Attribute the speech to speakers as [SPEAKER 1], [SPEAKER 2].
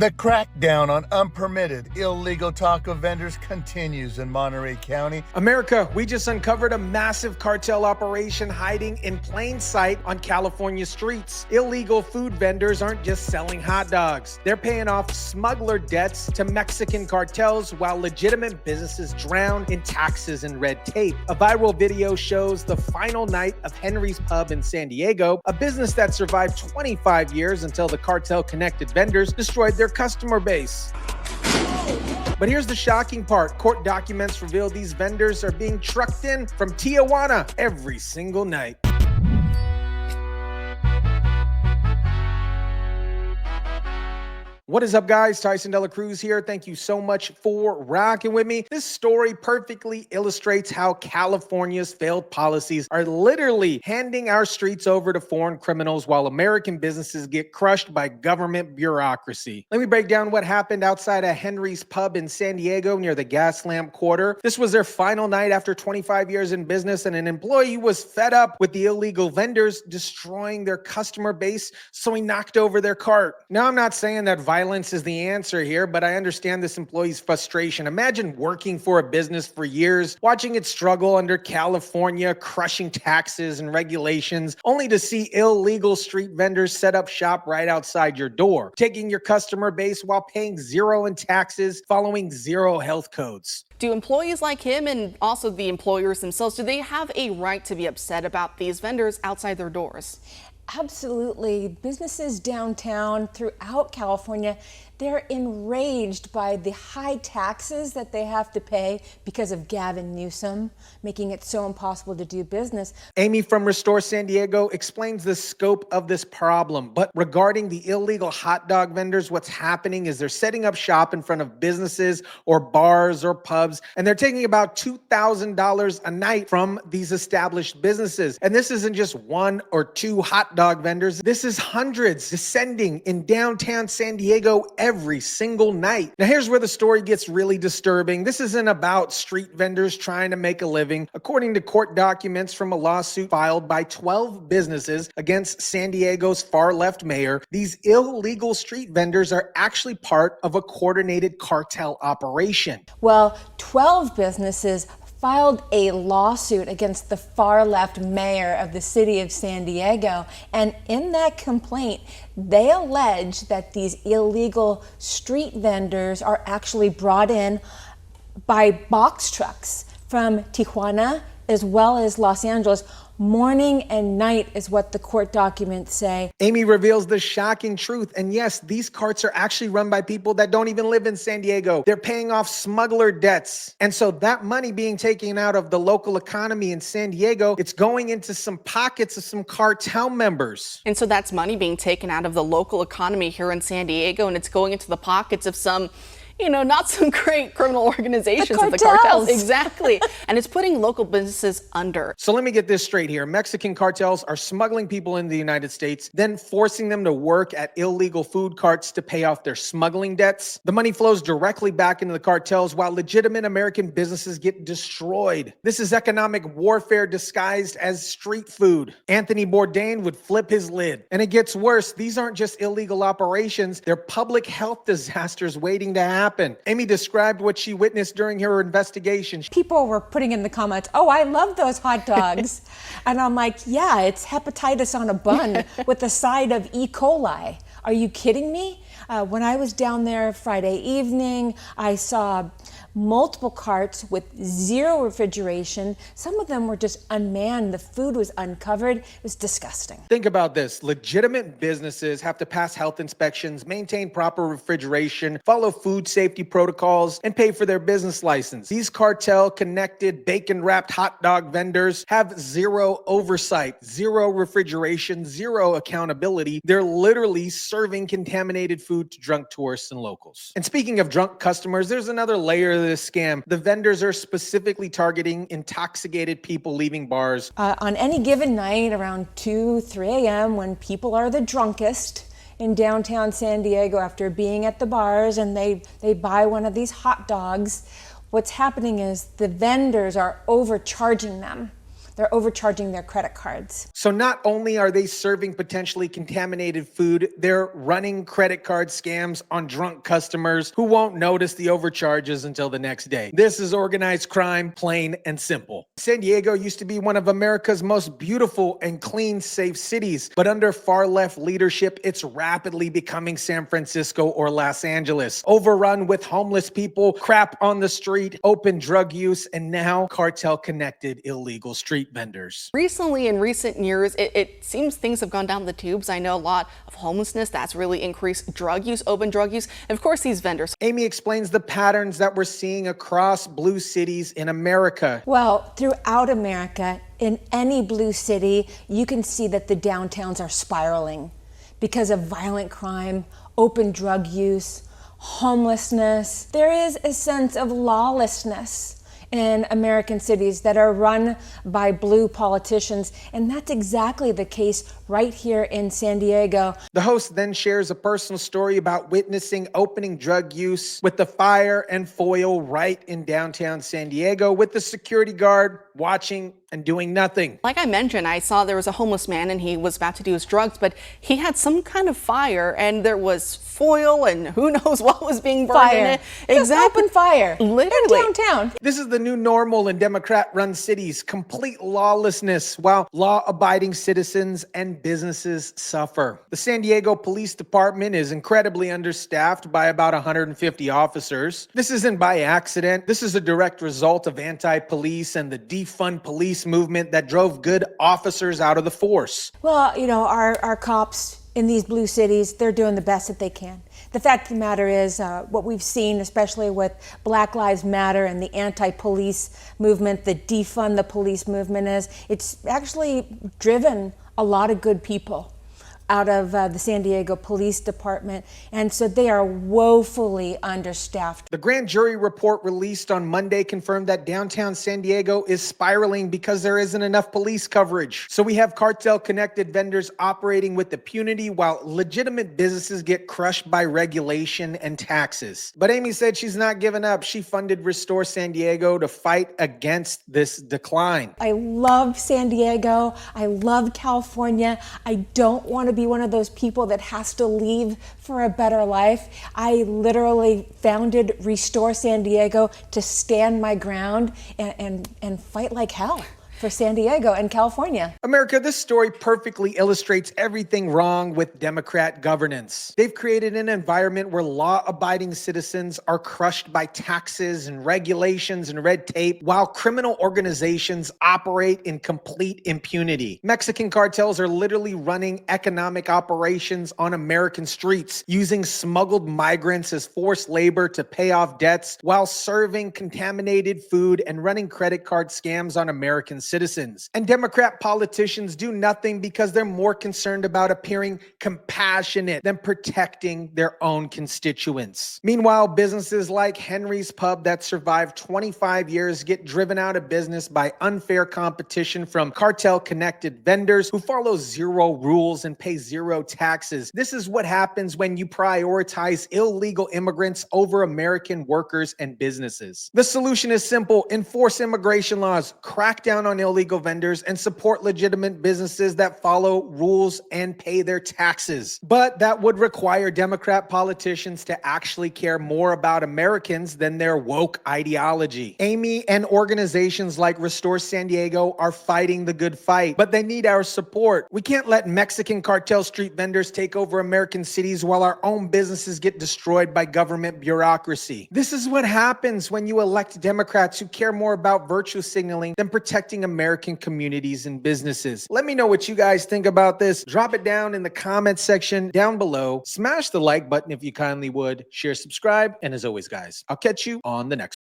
[SPEAKER 1] The crackdown on unpermitted, illegal taco vendors continues in Monterey County.
[SPEAKER 2] America, we just uncovered a massive cartel operation hiding in plain sight on California streets. Illegal food vendors aren't just selling hot dogs. They're paying off smuggler debts to Mexican cartels while legitimate businesses drown in taxes and red tape. A viral video shows the final night of Henry's Pub in San Diego, a business that survived 25 years until the cartel-connected vendors destroyed their customer base. But here's the shocking part. Court documents reveal these vendors are being trucked in from Tijuana every single night. What is up, guys? Tyson Dela Cruz here. Thank you so much for rocking with me. This story perfectly illustrates how California's failed policies are literally handing our streets over to foreign criminals while American businesses get crushed by government bureaucracy. Let me break down what happened outside of Henry's Pub in San Diego near the Gaslamp Quarter. This was their final night after 25 years in business, and an employee was fed up with the illegal vendors destroying their customer base, so he knocked over their cart. Now, I'm not saying that violence is the answer here, but I understand this employee's frustration. Imagine working for a business for years, watching it struggle under California, crushing taxes and regulations, only to see illegal street vendors set up shop right outside your door, taking your customer base while paying zero in taxes, following zero health codes.
[SPEAKER 3] Do employees like him and also the employers themselves, do they have a right to be upset about these vendors outside their doors?
[SPEAKER 4] Absolutely. Businesses downtown throughout California, they're enraged by the high taxes that they have to pay because of Gavin Newsom, making it so impossible to do business.
[SPEAKER 2] Amy from Restore San Diego explains the scope of this problem. But regarding the illegal hot dog vendors, what's happening is they're setting up shop in front of businesses or bars or pubs, and they're taking about $2,000 a night from these established businesses. And this isn't just one or two hot dog vendors. This is hundreds descending in downtown San Diego every single night. Now, here's where the story gets really disturbing. This isn't about street vendors trying to make a living. According to court documents from a lawsuit filed by 12 businesses against San Diego's far-left mayor, these illegal street vendors are actually part of a coordinated cartel operation.
[SPEAKER 4] Well, 12 businesses filed a lawsuit against the far-left mayor of the city of San Diego. And in that complaint, they allege that these illegal street vendors are actually brought in by box trucks from Tijuana as well as Los Angeles. Morning and night is what the court documents say.
[SPEAKER 2] Amy reveals the shocking truth. And yes, these carts are actually run by people that don't even live in San Diego. They're paying off smuggler debts. And so that money being taken out of the local economy in San Diego, it's going into some pockets of some cartel members.
[SPEAKER 3] And so that's money being taken out of the local economy here in San Diego, and it's going into the pockets of some, not some great criminal organizations of the cartels. Exactly. And it's putting local businesses under.
[SPEAKER 2] So let me get this straight here. Mexican cartels are smuggling people into the United States, then forcing them to work at illegal food carts to pay off their smuggling debts. The money flows directly back into the cartels while legitimate American businesses get destroyed. This is economic warfare disguised as street food. Anthony Bourdain would flip his lid. And it gets worse. These aren't just illegal operations. They're public health disasters waiting to happen. Amy described what she witnessed during her investigation.
[SPEAKER 4] People were putting in the comments, "Oh, I love those hot dogs." And I'm like, yeah, it's hepatitis on a bun with a side of E. coli. Are you kidding me? When I was down there Friday evening, I saw multiple carts with zero refrigeration. Some of them were just unmanned. The food was uncovered. It was disgusting.
[SPEAKER 2] Think about this. Legitimate businesses have to pass health inspections, maintain proper refrigeration, follow food safety protocols, and pay for their business license. These cartel-connected, bacon-wrapped hot dog vendors have zero oversight, zero refrigeration, zero accountability. They're literally serving contaminated food to drunk tourists and locals. And speaking of drunk customers, there's another layer of this scam. The vendors are specifically targeting intoxicated people leaving bars.
[SPEAKER 4] On any given night around 2, 3 a.m. when people are the drunkest in downtown San Diego after being at the bars and they buy one of these hot dogs, what's happening is the vendors are overcharging them. They're overcharging their credit cards.
[SPEAKER 2] So not only are they serving potentially contaminated food, they're running credit card scams on drunk customers who won't notice the overcharges until the next day. This is organized crime, plain and simple. San Diego used to be one of America's most beautiful and clean, safe cities, but under far-left leadership, it's rapidly becoming San Francisco or Los Angeles, overrun with homeless people, crap on the street, open drug use, and now cartel-connected illegal street vendors.
[SPEAKER 3] Recently, in recent years, it seems things have gone down the tubes. I know a lot of homelessness that's really increased drug use, open drug use, and of course these vendors.
[SPEAKER 2] Amy explains the patterns that we're seeing across blue cities in America.
[SPEAKER 4] Well, throughout America, in any blue city, you can see that the downtowns are spiraling because of violent crime, open drug use, homelessness. There is a sense of lawlessness in American cities that are run by blue politicians, and that's exactly the case right here in San Diego.
[SPEAKER 2] The host then shares a personal story about witnessing opening drug use with the fire and foil right in downtown San Diego, with the security guard watching and doing nothing.
[SPEAKER 3] Like I mentioned, I saw there was a homeless man and he was about to do his drugs, but he had some kind of fire and there was foil and who knows what was being burned in it.
[SPEAKER 4] Exactly. Open fire.
[SPEAKER 3] Literally.
[SPEAKER 4] They're downtown.
[SPEAKER 2] This is the new normal in Democrat-run cities, complete lawlessness, while law-abiding citizens and businesses suffer. The San Diego Police Department is incredibly understaffed by about 150 officers. This isn't by accident. This is a direct result of anti-police and the defund police movement that drove good officers out of the force.
[SPEAKER 4] Well, you know, our cops in these blue cities, they're doing the best that they can. The fact of the matter is, what we've seen, especially with Black Lives Matter and the anti-police movement, the defund the police movement, it's actually driven a lot of good people out of the San Diego Police Department, and so they are woefully understaffed.
[SPEAKER 2] The grand jury report released on Monday confirmed that downtown San Diego is spiraling because there isn't enough police coverage. So we have cartel-connected vendors operating with impunity while legitimate businesses get crushed by regulation and taxes. But Amy said she's not giving up. She funded Restore San Diego to fight against this decline.
[SPEAKER 4] I love San Diego. I love California. I don't want to be one of those people that has to leave for a better life. I literally founded Restore San Diego to stand my ground and fight like hell for San Diego and California.
[SPEAKER 2] America, this story perfectly illustrates everything wrong with Democrat governance. They've created an environment where law-abiding citizens are crushed by taxes and regulations and red tape, while criminal organizations operate in complete impunity. Mexican cartels are literally running economic operations on American streets, using smuggled migrants as forced labor to pay off debts, while serving contaminated food and running credit card scams on American citizens. And Democrat politicians do nothing because they're more concerned about appearing compassionate than protecting their own constituents. Meanwhile, businesses like Henry's Pub that survived 25 years get driven out of business by unfair competition from cartel-connected vendors who follow zero rules and pay zero taxes. This is what happens when you prioritize illegal immigrants over American workers and businesses. The solution is simple: enforce immigration laws, crack down on illegal vendors, and support legitimate businesses that follow rules and pay their taxes. But that would require Democrat politicians to actually care more about Americans than their woke ideology. Amy and organizations like Restore San Diego are fighting the good fight, but they need our support. We can't let Mexican cartel street vendors take over American cities while our own businesses get destroyed by government bureaucracy. This is what happens when you elect Democrats who care more about virtue signaling than protecting American communities and businesses. Let me know what you guys think about this. Drop it down in the comments section down below. Smash the like button if you kindly would. Share, subscribe, and as always, guys, I'll catch you on the next one.